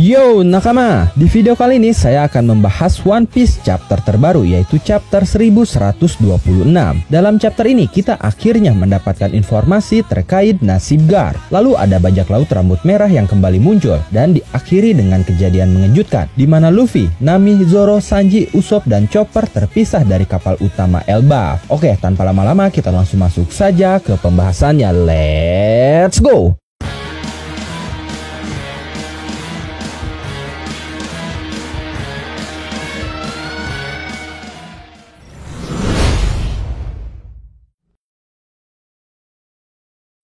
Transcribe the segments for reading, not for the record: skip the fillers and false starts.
Yo nakama, di video kali ini saya akan membahas One Piece chapter terbaru, yaitu chapter 1126. Dalam chapter ini kita akhirnya mendapatkan informasi terkait nasib Gar. Lalu ada bajak laut rambut merah yang kembali muncul dan diakhiri dengan kejadian mengejutkan di mana Luffy, Nami, Zoro, Sanji, Usopp dan Chopper terpisah dari kapal utama Elbaf. Oke, tanpa lama-lama kita langsung masuk saja ke pembahasannya. Let's go.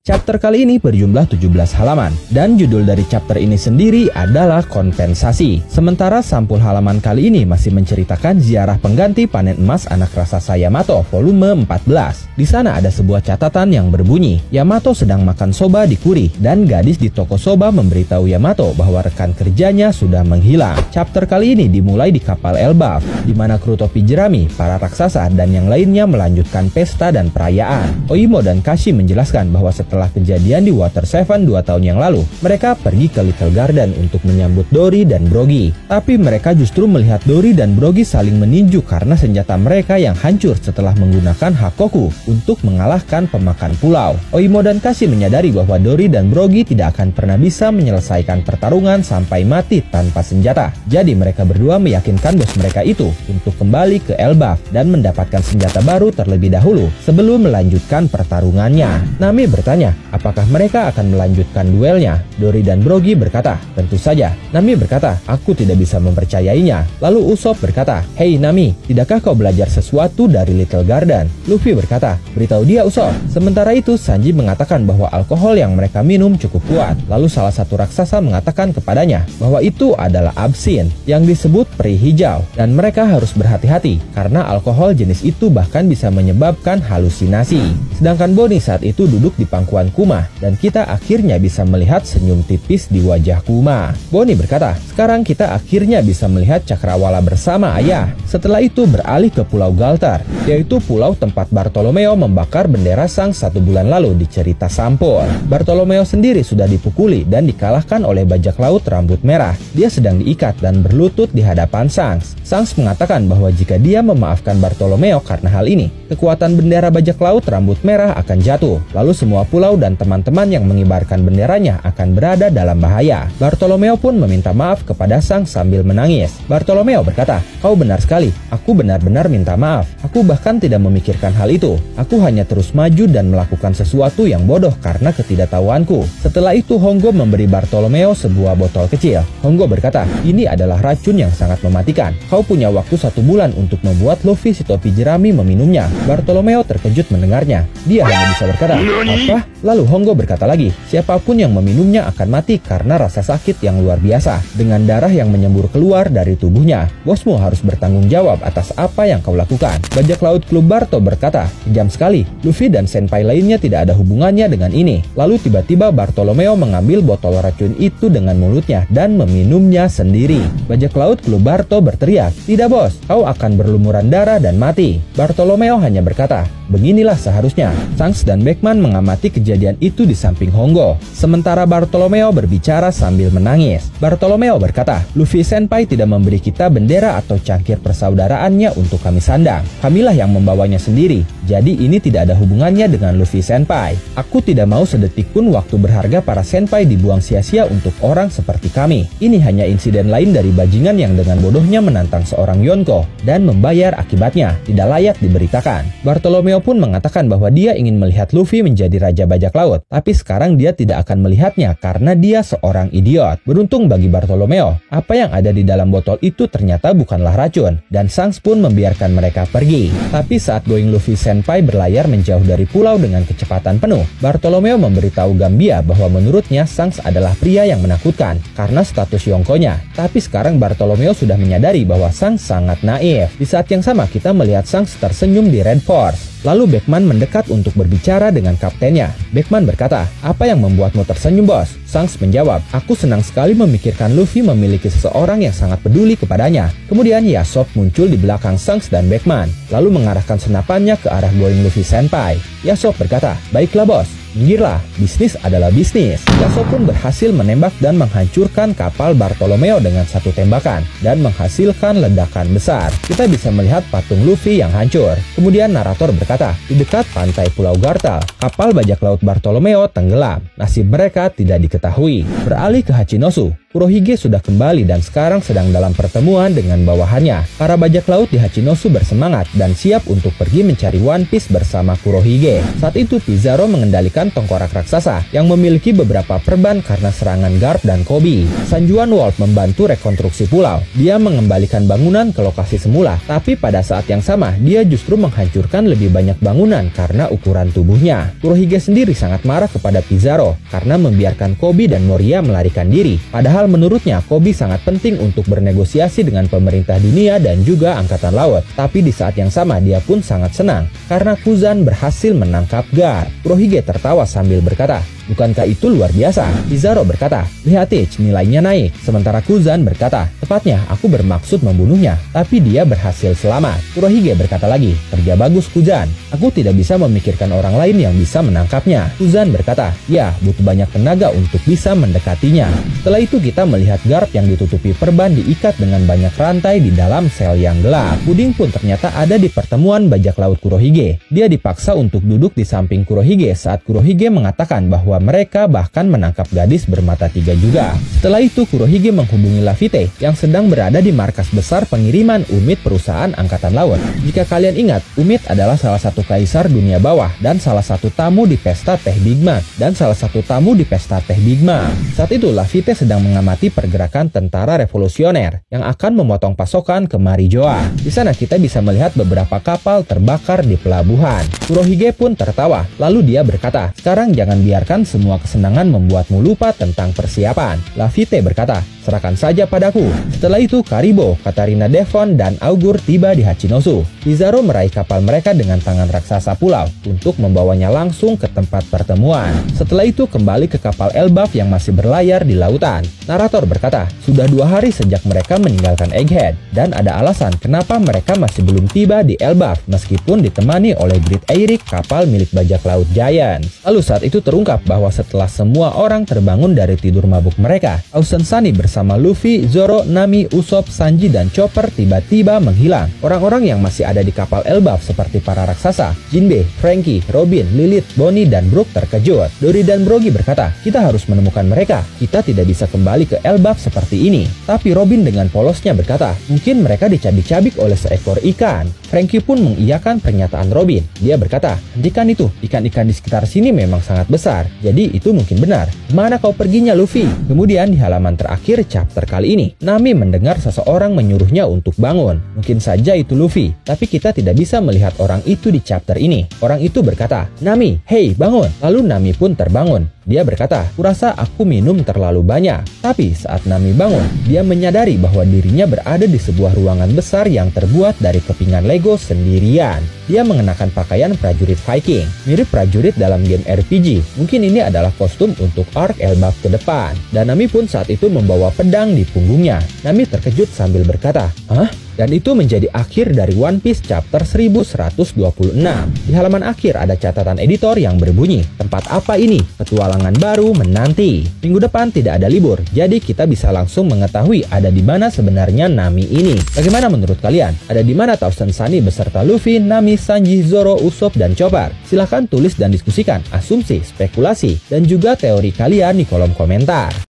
Chapter kali ini berjumlah 17 halaman dan judul dari chapter ini sendiri adalah kompensasi. Sementara sampul halaman kali ini masih menceritakan ziarah pengganti panen emas anak raksasa Yamato volume 14. Di sana ada sebuah catatan yang berbunyi, Yamato sedang makan soba di kuri dan gadis di toko soba memberitahu Yamato bahwa rekan kerjanya sudah menghilang. Chapter kali ini dimulai di kapal Elbaf di mana kru topi jerami, para raksasa dan yang lainnya melanjutkan pesta dan perayaan. Oimo dan Kashi menjelaskan bahwa setelah kejadian di Water 7 2 tahun yang lalu, mereka pergi ke Little Garden untuk menyambut Dory dan Brogy. Tapi mereka justru melihat Dory dan Brogy saling meninju karena senjata mereka yang hancur setelah menggunakan Hakoku untuk mengalahkan pemakan pulau. Oimo dan Kashi menyadari bahwa Dory dan Brogy tidak akan pernah bisa menyelesaikan pertarungan sampai mati tanpa senjata. Jadi mereka berdua meyakinkan bos mereka itu untuk kembali ke Elbaf dan mendapatkan senjata baru terlebih dahulu sebelum melanjutkan pertarungannya. Nami bertanya, apakah mereka akan melanjutkan duelnya? Dory dan Brogy berkata, tentu saja. Nami berkata, aku tidak bisa mempercayainya. Lalu Usopp berkata, hei Nami, tidakkah kau belajar sesuatu dari Little Garden? Luffy berkata, beritahu dia Usopp. Sementara itu Sanji mengatakan bahwa alkohol yang mereka minum cukup kuat. Lalu salah satu raksasa mengatakan kepadanya bahwa itu adalah absin yang disebut peri hijau dan mereka harus berhati-hati karena alkohol jenis itu bahkan bisa menyebabkan halusinasi. Sedangkan Bonnie saat itu duduk di pangkuan Kuma dan kita akhirnya bisa melihat senyum tipis di wajah Kuma. Bonnie berkata, sekarang kita akhirnya bisa melihat cakrawala bersama ayah. Setelah itu beralih ke Pulau Galtar, yaitu pulau tempat Bartolomeo membakar bendera Sang 1 bulan lalu di cerita Sampul. Bartolomeo sendiri sudah dipukuli dan dikalahkan oleh bajak laut rambut merah. Dia sedang diikat dan berlutut di hadapan Shanks. Shanks mengatakan bahwa jika dia memaafkan Bartolomeo karena hal ini, kekuatan bendera bajak laut rambut merah akan jatuh. Lalu semua pulau dan teman-teman yang mengibarkan benderanya akan berada dalam bahaya. Bartolomeo pun meminta maaf kepada Shanks sambil menangis. Bartolomeo berkata, kau benar sekali, aku benar-benar minta maaf. Aku bahkan tidak memikirkan hal itu. Aku hanya terus maju dan melakukan sesuatu yang bodoh karena ketidaktahuanku. Setelah itu Hongo memberi Bartolomeo sebuah botol kecil. Hongo berkata, ini adalah racun yang sangat mematikan. Kau punya waktu 1 bulan untuk membuat Luffy si topi jerami meminumnya. Bartolomeo terkejut mendengarnya. Dia hanya bisa berkata, apa? Lalu Hongo berkata lagi, siapapun yang meminumnya akan mati karena rasa sakit yang luar biasa dengan darah yang menyembur keluar dari tubuhnya. Bosmu harus bertanggung jawab atas apa yang kau lakukan. Bajak laut klub Barto berkata, kejam sekali. Luffy dan senpai lainnya tidak ada hubungannya dengan ini. Lalu tiba-tiba Bartolomeo mengambil botol racun itu dengan mulutnya dan meminumnya sendiri. Bajak laut klub Barto berteriak, tidak bos, kau akan berlumuran darah dan mati. Bartolomeo hanya berkata, beginilah seharusnya. Shanks dan Beckman mengamati kejadian itu di samping Hongo. Sementara Bartolomeo berbicara sambil menangis. Bartolomeo berkata, Luffy senpai tidak memberi kita bendera atau cangkir persaudaraannya untuk kami sandang. Kamilah yang membawanya sendiri. Jadi ini tidak ada hubungannya dengan Luffy senpai. Aku tidak mau sedetik pun waktu berharga para senpai dibuang sia-sia untuk orang seperti kami. Ini hanya insiden lain dari bajingan yang dengan bodohnya menantang seorang Yonko dan membayar akibatnya. Tidak layak diberitakan. Bartolomeo pun mengatakan bahwa dia ingin melihat Luffy menjadi raja bajak laut, tapi sekarang dia tidak akan melihatnya karena dia seorang idiot. Beruntung bagi Bartolomeo, apa yang ada di dalam botol itu ternyata bukanlah racun, dan Shanks pun membiarkan mereka pergi. Tapi saat Going Luffy senpai berlayar menjauh dari pulau dengan kecepatan penuh, Bartolomeo memberitahu Gambia bahwa menurutnya Shanks adalah pria yang menakutkan karena status Yonkonya. Tapi sekarang Bartolomeo sudah menyadari bahwa Shanks sangat naif. Di saat yang sama kita melihat Shanks tersenyum di Red Force. Lalu Beckman mendekat untuk berbicara dengan kaptennya. Beckman berkata, apa yang membuatmu tersenyum bos? Shanks menjawab, aku senang sekali memikirkan Luffy memiliki seseorang yang sangat peduli kepadanya. Kemudian Yasop muncul di belakang Shanks dan Beckman, lalu mengarahkan senapannya ke arah Going Luffy senpai. Yasop berkata, baiklah bos. Minggirlah, bisnis adalah bisnis. Yasuo pun berhasil menembak dan menghancurkan kapal Bartolomeo dengan satu tembakan dan menghasilkan ledakan besar. Kita bisa melihat patung Luffy yang hancur. Kemudian narator berkata, di dekat pantai Pulau Gartal, kapal bajak laut Bartolomeo tenggelam. Nasib mereka tidak diketahui. Beralih ke Hachinosu, Kurohige sudah kembali dan sekarang sedang dalam pertemuan dengan bawahannya. Para bajak laut di Hachinosu bersemangat dan siap untuk pergi mencari One Piece bersama Kurohige. Saat itu Pizarro mengendalikan tengkorak raksasa yang memiliki beberapa perban karena serangan Garp dan Koby. Sanjuan Wolf membantu rekonstruksi pulau. Dia mengembalikan bangunan ke lokasi semula, tapi pada saat yang sama dia justru menghancurkan lebih banyak bangunan karena ukuran tubuhnya. Kurohige sendiri sangat marah kepada Pizarro karena membiarkan Koby dan Moria melarikan diri. Padahal menurutnya Koby sangat penting untuk bernegosiasi dengan pemerintah dunia dan juga angkatan laut. Tapi di saat yang sama dia pun sangat senang karena Kuzan berhasil menangkap Garp. Kurohige tertawa sambil berkata, bukankah itu luar biasa? Pizarro berkata, lihat nilainya naik. Sementara Kuzan berkata, tepatnya aku bermaksud membunuhnya, tapi dia berhasil selamat. Kurohige berkata lagi, kerja bagus Kuzan. Aku tidak bisa memikirkan orang lain yang bisa menangkapnya. Kuzan berkata, ya butuh banyak tenaga untuk bisa mendekatinya. Setelah itu kita melihat Garp yang ditutupi perban diikat dengan banyak rantai di dalam sel yang gelap. Puding pun ternyata ada di pertemuan bajak laut Kurohige. Dia dipaksa untuk duduk di samping Kurohige saat Kurohige mengatakan bahwa mereka bahkan menangkap gadis bermata tiga juga. Setelah itu Kurohige menghubungi Laffite yang sedang berada di markas besar pengiriman UMIT perusahaan angkatan laut. Jika kalian ingat, UMIT adalah salah satu kaisar dunia bawah dan salah satu tamu di pesta teh Big Mom. Saat itu Laffite sedang mengamati pergerakan tentara revolusioner yang akan memotong pasokan ke Marijoa. Di sana kita bisa melihat beberapa kapal terbakar di pelabuhan. Kurohige pun tertawa, lalu dia berkata, sekarang jangan biarkan semua kesenangan membuatmu lupa tentang persiapan. Laffite berkata, serahkan saja padaku. Setelah itu Karibo, Katarina Devon, dan Augur tiba di Hachinosu. Pizarro meraih kapal mereka dengan tangan raksasa pulau untuk membawanya langsung ke tempat pertemuan. Setelah itu kembali ke kapal Elbaf yang masih berlayar di lautan. Narator berkata, sudah 2 hari sejak mereka meninggalkan Egghead dan ada alasan kenapa mereka masih belum tiba di Elbaf meskipun ditemani oleh Great Eyrick, kapal milik bajak laut Giant. Lalu saat itu terungkap bahwa setelah semua orang terbangun dari tidur mabuk mereka, Ausen Sunny bersama Luffy, Zoro, Nami, Usopp, Sanji, dan Chopper tiba-tiba menghilang. Orang-orang yang masih ada di kapal Elbaf seperti para raksasa, Jinbe, Franky, Robin, Lilith, Bonnie, dan Brook terkejut. Dory dan Brogy berkata, kita harus menemukan mereka. Kita tidak bisa kembali ke Elbaf seperti ini. Tapi Robin dengan polosnya berkata, mungkin mereka dicabik-cabik oleh seekor ikan. Franky pun mengiyakan pernyataan Robin. Dia berkata, hentikan itu, ikan-ikan di sekitar sini memang sangat besar, jadi itu mungkin benar. Mana kau perginya Luffy? Kemudian di halaman terakhir chapter kali ini, Nami mendengar seseorang menyuruhnya untuk bangun. Mungkin saja itu Luffy, tapi kita tidak bisa melihat orang itu di chapter ini. Orang itu berkata, Nami, hey bangun. Lalu Nami pun terbangun. Dia berkata, kurasa aku minum terlalu banyak. Tapi saat Nami bangun, dia menyadari bahwa dirinya berada di sebuah ruangan besar yang terbuat dari kepingan Lego sendirian. Dia mengenakan pakaian prajurit Viking, mirip prajurit dalam game RPG. Mungkin ini adalah kostum untuk arc Elbaf ke depan. Dan Nami pun saat itu membawa pedang di punggungnya. Nami terkejut sambil berkata, hah? Dan itu menjadi akhir dari One Piece chapter 1126. Di halaman akhir ada catatan editor yang berbunyi, tempat apa ini? Petualangan baru menanti. Minggu depan tidak ada libur, jadi kita bisa langsung mengetahui ada di mana sebenarnya Nami ini. Bagaimana menurut kalian? Ada di mana Tausen Sunny beserta Luffy, Nami, Sanji, Zoro, Usopp, dan Chopper? Silahkan tulis dan diskusikan asumsi, spekulasi, dan juga teori kalian di kolom komentar.